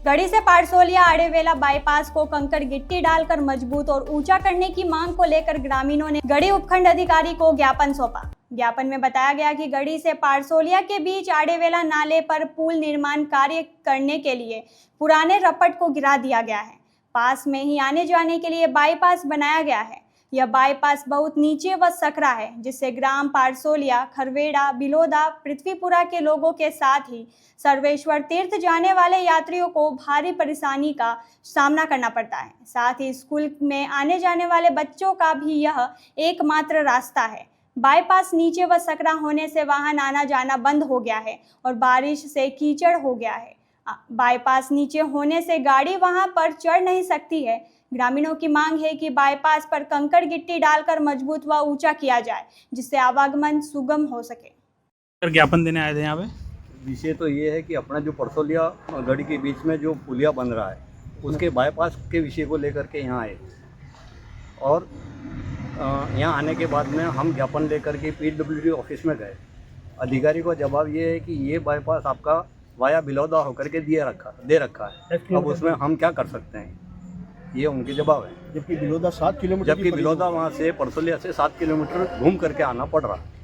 गढ़ी से पारसोलिया आड़ेवेला बाईपास को कंकड़ गिट्टी डालकर मजबूत और ऊंचा करने की मांग को लेकर ग्रामीणों ने गढ़ी उपखंड अधिकारी को ज्ञापन सौंपा। ज्ञापन में बताया गया कि गढ़ी से पारसोलिया के बीच आड़ेवेला नाले पर पुल निर्माण कार्य करने के लिए पुराने रपट को गिरा दिया गया है। पास में ही आने जाने के लिए बाईपास बनाया गया है। यह बाईपास बहुत नीचे व सकरा है, जिससे ग्राम पारसोलिया, खरवेड़ा, बिलोदा, पृथ्वीपुरा के लोगों के साथ ही सर्वेश्वर तीर्थ जाने वाले यात्रियों को भारी परेशानी का सामना करना पड़ता है। साथ ही स्कूल में आने जाने वाले बच्चों का भी यह एकमात्र रास्ता है। बाईपास नीचे व सकरा होने से वाहन आना जाना बंद हो गया है और बारिश से कीचड़ हो गया है। बाईपास नीचे होने से गाड़ी वहां पर चढ़ नहीं सकती है। ग्रामीणों की मांग है कि बाईपास पर कंकड़ गिट्टी डालकर मजबूत व ऊंचा किया जाए, जिससे आवागमन सुगम हो सके। ज्ञापन देने आए थे यहाँ पे। विषय तो ये है कि अपना जो परसोलिया गढ़ी के बीच में जो पुलिया बन रहा है, उसके बाईपास के विषय को लेकर के यहाँ आए और यहाँ आने के बाद में हम ज्ञापन लेकर के PWD ऑफिस में गए। अधिकारी का जवाब ये है कि ये बाईपास आपका वाया बिलौदा होकर के दे रखा है, अब उसमें हम क्या कर सकते हैं, ये उनके जवाब है। जबकि बिलोदा 7 किलोमीटर जबकि बिलोदा वहाँ से परसोलिया से 7 किलोमीटर घूम करके आना पड़ रहा है।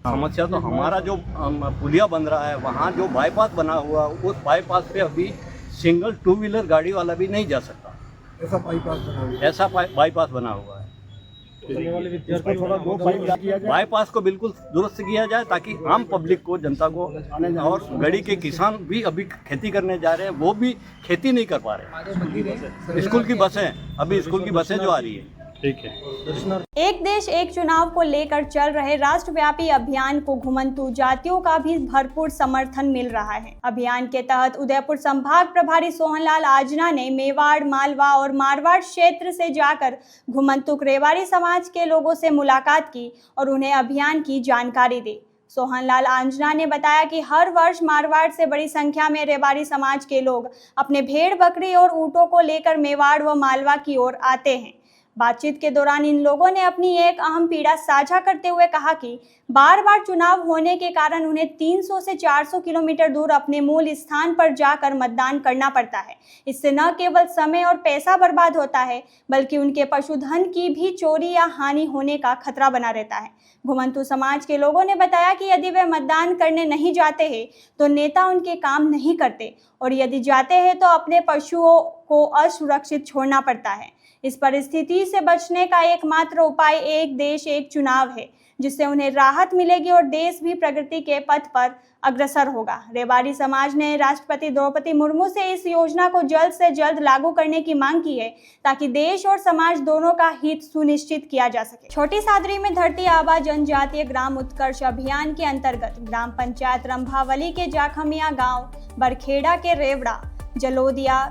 समस्या तो हमारा जो पुलिया बन रहा है, वहाँ जो बाईपास बना हुआ, उस बाईपास पे अभी सिंगल 2 व्हीलर गाड़ी वाला भी नहीं जा सकता। ऐसा बाईपास बना हुआ है। बाईपास को बिल्कुल दुरुस्त किया जाए ताकि आम पब्लिक को, जनता को, और गढ़ी के किसान भी अभी खेती करने जा रहे हैं, वो भी खेती नहीं कर पा रहे। स्कूल की बसें, अभी स्कूल की बसें जो आ रही है। ठीक है। एक देश एक चुनाव को लेकर चल रहे राष्ट्रव्यापी अभियान को घुमंतु जातियों का भी भरपूर समर्थन मिल रहा है। अभियान के तहत उदयपुर संभाग प्रभारी सोहनलाल आजना ने मेवाड़, मालवा और मारवाड़ क्षेत्र से जाकर घुमंतुक रेवाड़ी समाज के लोगों से मुलाकात की और उन्हें अभियान की जानकारी दी। सोहनलाल आंजना ने बताया कि हर वर्ष मारवाड़ से बड़ी संख्या में रेवाड़ी समाज के लोग अपने भेड़, बकरी और ऊँटों को लेकर मेवाड़ व मालवा की ओर आते हैं। बातचीत के दौरान इन लोगों ने अपनी एक अहम पीड़ा साझा करते हुए कहा कि बार बार चुनाव होने के कारण उन्हें 300 से 400 किलोमीटर दूर अपने मूल स्थान पर जाकर मतदान करना पड़ता है। इससे न केवल समय और पैसा बर्बाद होता है, बल्कि उनके पशुधन की भी चोरी या हानि होने का खतरा बना रहता है। घुमंतु समाज के लोगों ने बताया कि यदि वे मतदान करने नहीं जाते हैं तो नेता उनके काम नहीं करते, और यदि जाते हैं तो अपने पशुओं को असुरक्षित छोड़ना पड़ता है। इस परिस्थिति से बचने का एकमात्र उपाय एक देश एक चुनाव है, जिससे उन्हें राहत मिलेगी और देश भी प्रगति के पथ पर अग्रसर होगा। रेवाड़ी समाज ने राष्ट्रपति द्रौपदी मुर्मू से इस योजना को जल्द से जल्द लागू करने की मांग की है, ताकि देश और समाज दोनों का हित सुनिश्चित किया जा सके। छोटी सादरी में धरती आबा जनजातीय ग्राम उत्कर्ष अभियान के अंतर्गत ग्राम पंचायत रंभावली के जाखमिया गाँव, बरखेड़ा के रेवड़ा, जलोदिया,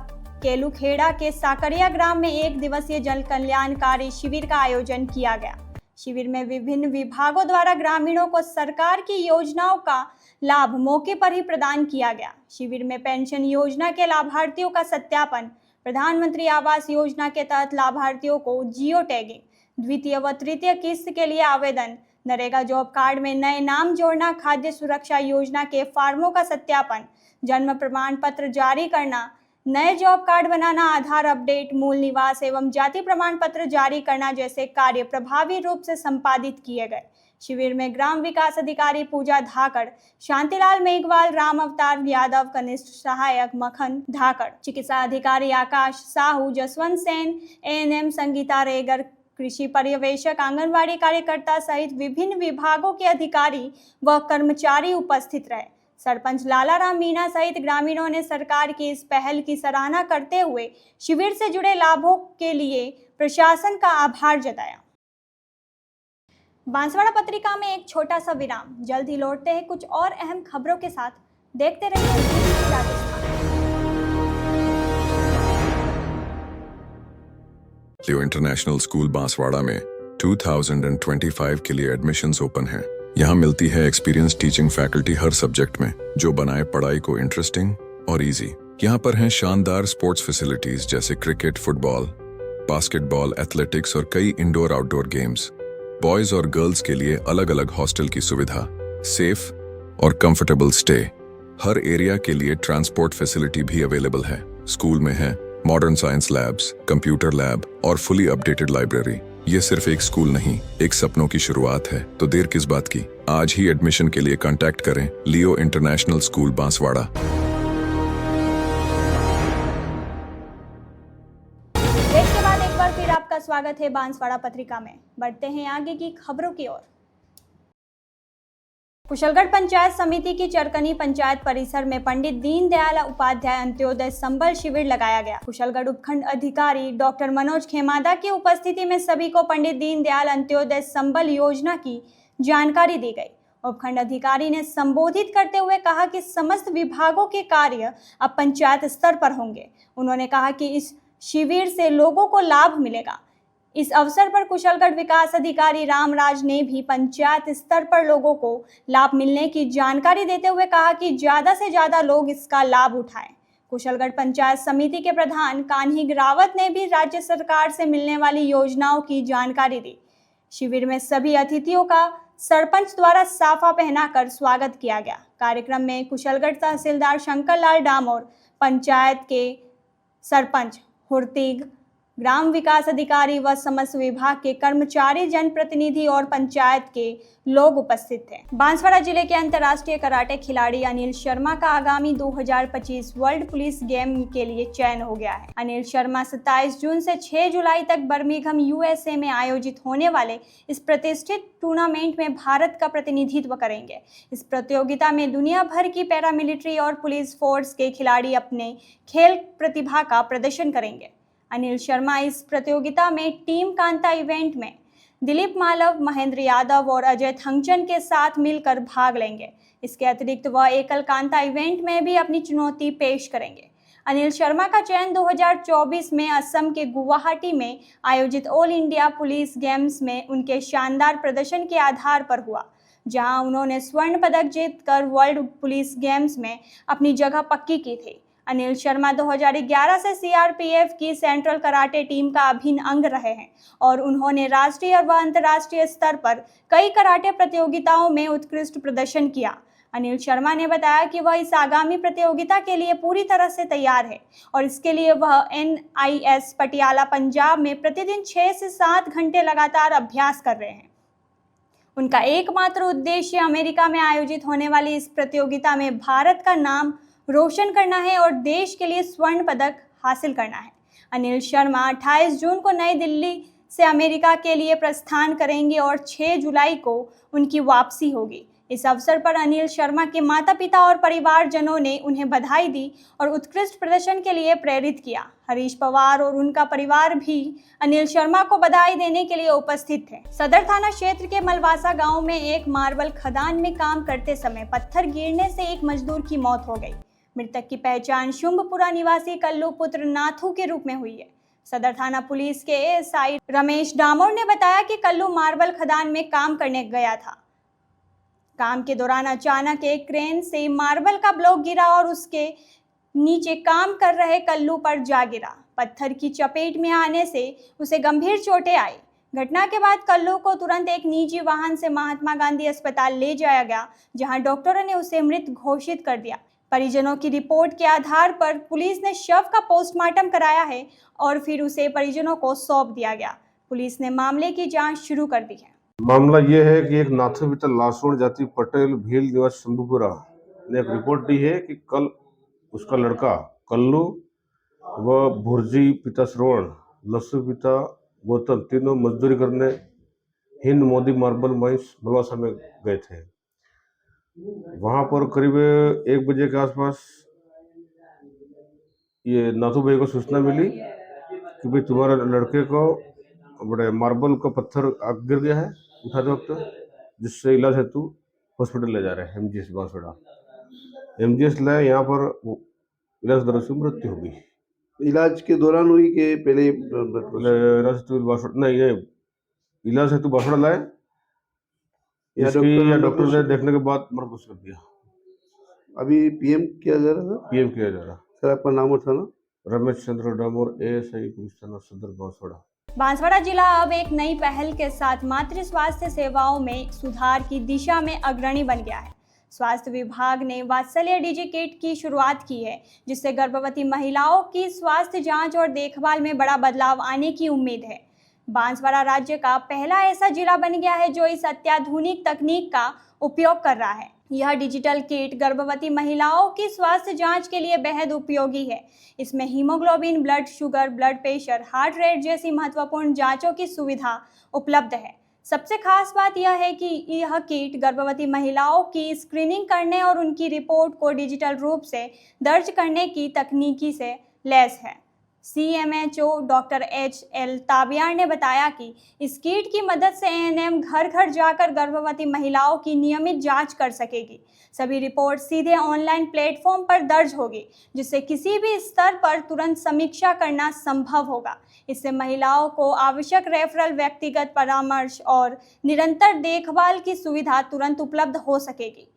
केलुखेड़ा के साकरिया ग्राम में 1 दिवसीय जन कल्याणकारी शिविर का आयोजन किया गया। शिविर में विभिन्न विभागों द्वारा ग्रामीणों को सरकार की योजनाओं का लाभ मौके पर ही प्रदान किया गया। शिविर में पेंशन योजना के लाभार्थियों का सत्यापन, प्रधानमंत्री आवास योजना के तहत लाभार्थियों को जियो टैगिंग, द्वितीय व तृतीय किस्त के लिए आवेदन, नरेगा जॉब कार्ड में नए नाम जोड़ना, खाद्य सुरक्षा योजना के फॉर्मों का सत्यापन, जन्म प्रमाण पत्र जारी करना, नए जॉब कार्ड बनाना, आधार अपडेट, मूल निवास एवं जाति प्रमाण पत्र जारी करना जैसे कार्य प्रभावी रूप से संपादित किए गए। शिविर में ग्राम विकास अधिकारी पूजा धाकड़, शांतिलाल मेघवाल, राम अवतार यादव, कनिष्ठ सहायक मखन धाकड़, चिकित्सा अधिकारी आकाश साहू, जसवंत सेन, ANM संगीता रेगर, कृषि पर्यवेक्षक, आंगनवाड़ी कार्यकर्ता सहित विभिन्न विभागों के अधिकारी व कर्मचारी उपस्थित रहे। सरपंच लालाराम मीणा सहित ग्रामीणों ने सरकार की इस पहल की सराहना करते हुए शिविर से जुड़े लाभों के लिए प्रशासन का आभार जताया। बांसवाड़ा पत्रिका में एक छोटा सा विराम, जल्द ही लौटते हैं कुछ और अहम खबरों के साथ। देखते रहिए राजस्थान। लियो इंटरनेशनल स्कूल बांसवाड़ा में 2025 के लिए एडमिशन्स ओपन हैं। यहाँ मिलती है एक्सपीरियंस टीचिंग फैकल्टी हर सब्जेक्ट में, जो बनाए पढ़ाई को इंटरेस्टिंग और इजी। यहाँ पर हैं शानदार स्पोर्ट्स फैसिलिटीज जैसे क्रिकेट, फुटबॉल, बास्केटबॉल, एथलेटिक्स और कई इंडोर आउटडोर गेम्स। बॉयज और गर्ल्स के लिए अलग अलग हॉस्टल की सुविधा, सेफ और कंफर्टेबल स्टे। हर एरिया के लिए ट्रांसपोर्ट फैसिलिटी भी अवेलेबल है। स्कूल में है modern science labs, computer lab और फुली अपडेटेड लाइब्रेरी। ये सिर्फ एक स्कूल नहीं, एक सपनों की शुरुआत है। तो देर किस बात की, आज ही एडमिशन के लिए कांटेक्ट करें लियो इंटरनेशनल स्कूल बांसवाड़ा। ब्रेक के बाद एक बार फिर आपका स्वागत है बांसवाड़ा पत्रिका में। बढ़ते हैं आगे की खबरों की ओर। कुशलगढ़ पंचायत समिति की चरकनी पंचायत परिसर में पंडित दीनदयाल उपाध्याय अंत्योदय संबल शिविर लगाया गया। कुशलगढ़ उपखंड अधिकारी डॉक्टर मनोज खेमादा की उपस्थिति में सभी को पंडित दीनदयाल अंत्योदय संबल योजना की जानकारी दी गई। उपखंड अधिकारी ने संबोधित करते हुए कहा कि समस्त विभागों के कार्य अब पंचायत स्तर पर होंगे। उन्होंने कहा कि इस शिविर से लोगों को लाभ मिलेगा। इस अवसर पर कुशलगढ़ विकास अधिकारी रामराज ने भी पंचायत स्तर पर लोगों को लाभ मिलने की जानकारी देते हुए कहा कि ज्यादा से ज्यादा लोग इसका लाभ उठाएं। कुशलगढ़ पंचायत समिति के प्रधान कान्ही रावत ने भी राज्य सरकार से मिलने वाली योजनाओं की जानकारी दी। शिविर में सभी अतिथियों का सरपंच द्वारा साफा पहनाकर स्वागत किया गया। कार्यक्रम में कुशलगढ़ तहसीलदार शंकर लाल डामोर, पंचायत के सरपंच हुर्तिग, ग्राम विकास अधिकारी व समस्त विभाग के कर्मचारी, जनप्रतिनिधि और पंचायत के लोग उपस्थित थे। बांसवाड़ा जिले के अंतर्राष्ट्रीय कराटे खिलाड़ी अनिल शर्मा का आगामी 2025 वर्ल्ड पुलिस गेम के लिए चयन हो गया है। अनिल शर्मा 27 जून से 6 जुलाई तक बर्मिंघम USA में आयोजित होने वाले इस प्रतिष्ठित टूर्नामेंट में भारत का प्रतिनिधित्व करेंगे। इस प्रतियोगिता में दुनिया भर की पैरामिलिट्री और पुलिस फोर्स के खिलाड़ी अपने खेल प्रतिभा का प्रदर्शन करेंगे। अनिल शर्मा इस प्रतियोगिता में टीम कांता इवेंट में दिलीप मालव, महेंद्र यादव और अजय थंगचन के साथ मिलकर भाग लेंगे। इसके अतिरिक्त वह एकल कांता इवेंट में भी अपनी चुनौती पेश करेंगे। अनिल शर्मा का चयन 2024 में असम के गुवाहाटी में आयोजित ऑल इंडिया पुलिस गेम्स में उनके शानदार प्रदर्शन के आधार पर हुआ, जहां उन्होंने स्वर्ण पदक जीतकर वर्ल्ड पुलिस गेम्स में अपनी जगह पक्की की थी। अनिल शर्मा 2011 से CRPF की सेंट्रल कराटे टीम का अभिन्न अंग रहे हैं और उन्होंने राष्ट्रीय व अंतर्राष्ट्रीय स्तर पर कई कराटे प्रतियोगिताओं में उत्कृष्ट प्रदर्शन किया। अनिल शर्मा ने बताया कि वह इस आगामी प्रतियोगिता के लिए पूरी तरह से तैयार है और इसके लिए वह NIS पटियाला पंजाब में प्रतिदिन 6 से 7 घंटे लगातार अभ्यास कर रहे हैं। उनका एकमात्र उद्देश्य अमेरिका में आयोजित होने वाली इस प्रतियोगिता में भारत का नाम रोशन करना है और देश के लिए स्वर्ण पदक हासिल करना है। अनिल शर्मा 28 जून को नई दिल्ली से अमेरिका के लिए प्रस्थान करेंगे और 6 जुलाई को उनकी वापसी होगी। इस अवसर पर अनिल शर्मा के माता पिता और परिवारजनों ने उन्हें बधाई दी और उत्कृष्ट प्रदर्शन के लिए प्रेरित किया। हरीश पवार और उनका परिवार भी अनिल शर्मा को बधाई देने के लिए उपस्थित थे। सदर थाना क्षेत्र के मलवासा गांव में एक मार्बल खदान में काम करते समय पत्थर गिरने से एक मजदूर की मौत हो गई। मृतक की पहचान शुंभपुरा निवासी कल्लू पुत्र नाथू के रूप में हुई है। सदर थाना पुलिस के ASI रमेश डामोर ने बताया कि कल्लू मार्बल खदान में काम करने गया था। काम के दौरान अचानक एक क्रेन से मार्बल का ब्लॉक गिरा और उसके नीचे काम कर रहे कल्लू पर जा गिरा। पत्थर की चपेट में आने से उसे गंभीर चोटें आई। घटना के बाद कल्लू को तुरंत एक निजी वाहन से महात्मा गांधी अस्पताल ले जाया गया, जहां डॉक्टरों ने उसे मृत घोषित कर दिया। परिजनों की रिपोर्ट के आधार पर पुलिस ने शव का पोस्टमार्टम कराया है और फिर उसे परिजनों को सौंप दिया गया। पुलिस ने मामले की जांच शुरू कर दी है। मामला ये है कि एक नाथू पिता लासोड़ जाति पटेल भील निवासी शंभुपुरा ने एक रिपोर्ट दी है कि कल उसका लड़का कल्लू व भुर्जी पिता श्रवण, लस्सू पिता गौतम तीनों मजदूरी करने हिंद मोदी मार्बल माइंस मलवासा में गए थे। वहां पर करीब 1 बजे के आसपास ये नाथू भाई को सूचना मिली कि भाई तुम्हारे लड़के को बड़े मार्बल का पत्थर गिर गया है, उठाते वक्त, जिससे इलाज हेतु हॉस्पिटल ले जा रहे हैं MGS बांसवाड़ा। MGS लाए, यहाँ पर इलाज दौरान से मृत्यु हो गई। इलाज के दौरान हुई कि पहले इलाज हेतु बांसवाड़ा नहीं, इलाज हेतु बांसवाड़ा लाए, डॉक्टर ने देखने के बाद मृत घोषित कर दिया। अभी PM किया जा रहा था। PM किया जा रहा। सर आपका नाम और थाना? रमेश चंद्र डामोर, ASI पुलिस थाना सदर बांसवाड़ा। बांसवाड़ा जिला अब एक नई पहल के साथ मातृ स्वास्थ्य सेवाओं में सुधार की दिशा में अग्रणी बन गया है। स्वास्थ्य विभाग ने वात्सल्य डिजी किट की शुरुआत की है, जिससे गर्भवती महिलाओं की स्वास्थ्य जांच और देखभाल में बड़ा बदलाव आने की उम्मीद है। बांसवाड़ा राज्य का पहला ऐसा जिला बन गया है जो इस अत्याधुनिक तकनीक का उपयोग कर रहा है। यह डिजिटल किट गर्भवती महिलाओं की स्वास्थ्य जांच के लिए बेहद उपयोगी है। इसमें haemoglobin, blood sugar, blood pressure, heart rate जैसी महत्वपूर्ण जांचों की सुविधा उपलब्ध है। सबसे खास बात यह है कि यह किट गर्भवती महिलाओं की स्क्रीनिंग करने और उनकी रिपोर्ट को डिजिटल रूप से दर्ज करने की तकनीकी से लैस है। CMHO डॉक्टर HL ताबियार ने बताया कि इस किट की मदद से ANM घर घर जाकर गर्भवती महिलाओं की नियमित जांच कर सकेगी। सभी रिपोर्ट सीधे ऑनलाइन प्लेटफॉर्म पर दर्ज होगी, जिससे किसी भी स्तर पर तुरंत समीक्षा करना संभव होगा। इससे महिलाओं को आवश्यक रेफरल, व्यक्तिगत परामर्श और निरंतर देखभाल की सुविधा तुरंत उपलब्ध हो सकेगी।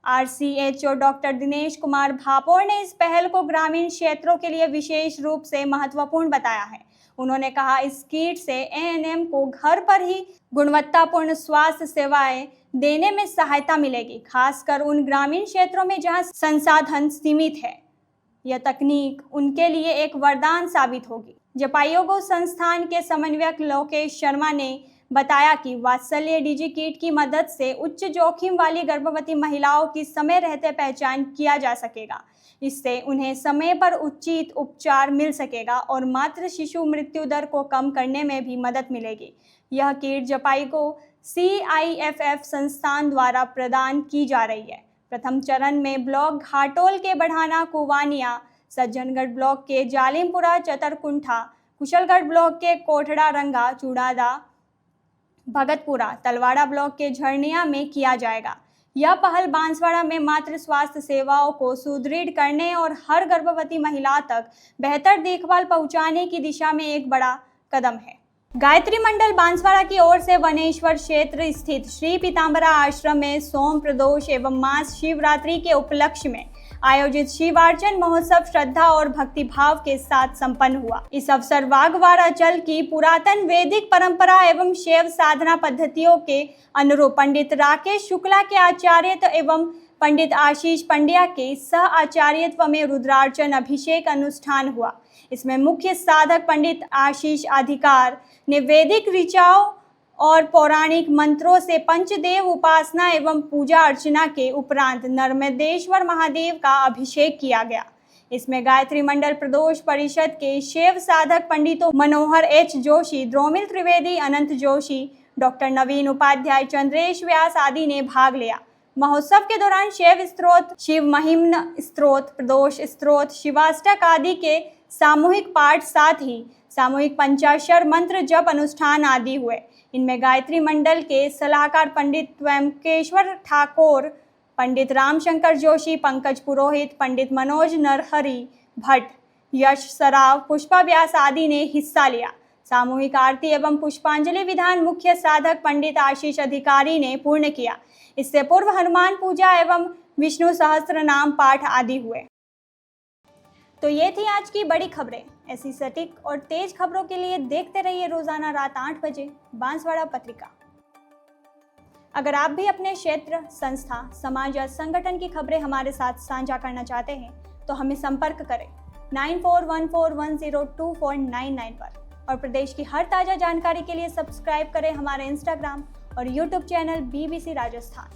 RCHO डॉक्टर दिनेश कुमार भापोर ने इस पहल को ग्रामीण क्षेत्रों के लिए विशेष रूप से महत्वपूर्ण बताया है। उन्होंने कहा, इस किट से ANM को घर पर ही गुणवत्तापूर्ण स्वास्थ्य सेवाएं देने में सहायता मिलेगी, खासकर उन ग्रामीण क्षेत्रों में जहां संसाधन सीमित है। यह तकनीक उनके लिए एक वरदान साबित होगी। जपायोगो संस्थान के समन्वयक लोकेश शर्मा ने बताया कि वात्सल्य डिजी किट की मदद से उच्च जोखिम वाली गर्भवती महिलाओं की समय रहते पहचान किया जा सकेगा। इससे उन्हें समय पर उचित उपचार मिल सकेगा और मातृ शिशु मृत्यु दर को कम करने में भी मदद मिलेगी। यह किट जपाईगो CIFF संस्थान द्वारा प्रदान की जा रही है। प्रथम चरण में ब्लॉक घाटोल के बढ़ाना, कुवानिया, सज्जनगढ़ ब्लॉक के जालिमपुरा, चतरकुंठा, कुशलगढ़ ब्लॉक के कोठड़ा रंगा, चूड़ादा, भगतपुरा, तलवाड़ा ब्लॉक के झरनिया में किया जाएगा। यह पहल बांसवाड़ा में मातृ स्वास्थ्य सेवाओं को सुदृढ़ करने और हर गर्भवती महिला तक बेहतर देखभाल पहुंचाने की दिशा में एक बड़ा कदम है। गायत्री मंडल बांसवाड़ा की ओर से वनेश्वर क्षेत्र स्थित श्री पीताम्बरा आश्रम में सोम प्रदोष एवं मास शिवरात्रि के उपलक्ष्य में आयोजित शिवार्चन महोत्सव श्रद्धा और भक्तिभाव के साथ संपन्न हुआ। इस अवसर वाघवार अंचल की पुरातन वैदिक परंपरा एवं शैव साधना पद्धतियों के अनुरूप पंडित राकेश शुक्ला के आचार्यत्व एवं पंडित आशीष पंड्या के सह आचार्यत्व में रुद्रार्चन अभिषेक अनुष्ठान हुआ। इसमें मुख्य साधक पंडित आशीष अधिकार ने वैदिक ऋचाओं और पौराणिक मंत्रों से पंचदेव उपासना एवं पूजा अर्चना के उपरांत नर्मदेश्वर महादेव का अभिषेक किया गया। इसमें गायत्री मंडल प्रदोष परिषद के शैव साधक पंडितों मनोहर H जोशी, द्रोमिल त्रिवेदी, अनंत जोशी, डॉक्टर नवीन उपाध्याय, चंद्रेश व्यास आदि ने भाग लिया। महोत्सव के दौरान शैव स्त्रोत, शिव महिम्न स्त्रोत, प्रदोष स्त्रोत, शिवाष्टक आदि के सामूहिक पाठ, साथ ही सामूहिक पंचाक्षर मंत्र जप अनुष्ठान आदि हुए। इनमें गायत्री मंडल के सलाहकार पंडित त्र्यंबकेश्वर ठाकुर, पंडित रामशंकर जोशी, पंकज पुरोहित, पंडित मनोज नरहरि भट्ट, यश सराव, पुष्पा व्यास आदि ने हिस्सा लिया। सामूहिक आरती एवं पुष्पांजलि विधान मुख्य साधक पंडित आशीष अधिकारी ने पूर्ण किया। इससे पूर्व हनुमान पूजा एवं विष्णु सहस्त्र नाम पाठ आदि हुए। तो ये थी आज की बड़ी खबरें। ऐसी सटीक और तेज खबरों के लिए देखते रहिए रोजाना रात 8 बजे बांसवाड़ा पत्रिका। अगर आप भी अपने क्षेत्र, संस्था, समाज या संगठन की खबरें हमारे साथ साझा करना चाहते हैं तो हमें संपर्क करें 9414102499 पर। और प्रदेश की हर ताज़ा जानकारी के लिए सब्सक्राइब करें हमारे इंस्टाग्राम और यूट्यूब चैनल BBC राजस्थान।